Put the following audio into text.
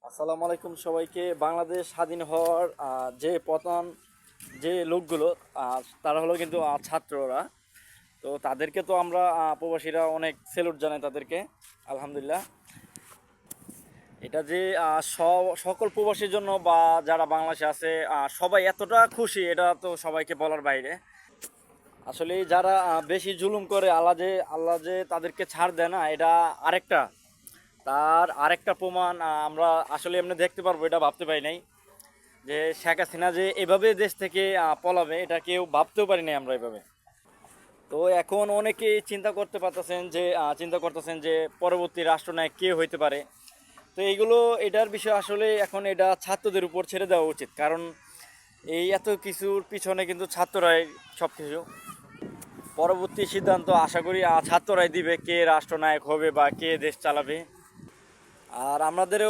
আসসালামু আলাইকুম সবাইকে। বাংলাদেশ স্বাধীন হওয়ার যে লোকগুলো তারা হলো কিন্তু ছাত্ররা। তো তাদেরকে তো আমরা প্রবাসীরা অনেক স্যালুট জানাই তাদেরকে। আলহামদুলিল্লাহ। এটা যে সকল প্রবাসীর জন্য বা যারা বাংলাদেশে আছে সবাই এতটা খুশি, এটা তো সবাইকে বলার বাইরে। আসলে যারা বেশি জুলুম করে, আল্লাহ যে তাদেরকে ছাড় দেয় না, এটা আরেকটা তার আরেকটা প্রমাণ আমরা আসলে এমনি দেখতে পারবো, এটা ভাবতে পারি নাই যে শেখ হাসিনা যে এভাবে দেশ থেকে পলাবে, এটা কেউ ভাবতেও পারি নাই আমরা এভাবে। তো এখন অনেকেই চিন্তা করতেছেন যে পরবর্তী রাষ্ট্রনায়ক কে হইতে পারে। তো এইগুলো এটার বিষয় আসলে এখন এটা ছাত্রদের উপর ছেড়ে দেওয়া উচিত, কারণ এই এত কিছুর পিছনে কিন্তু ছাত্ররাই সব কিছু। পরবর্তী সিদ্ধান্ত আশা করি ছাত্ররাই দিবে কে রাষ্ট্রনায়ক হবে বা কে দেশ চালাবে। আর আমাদেরও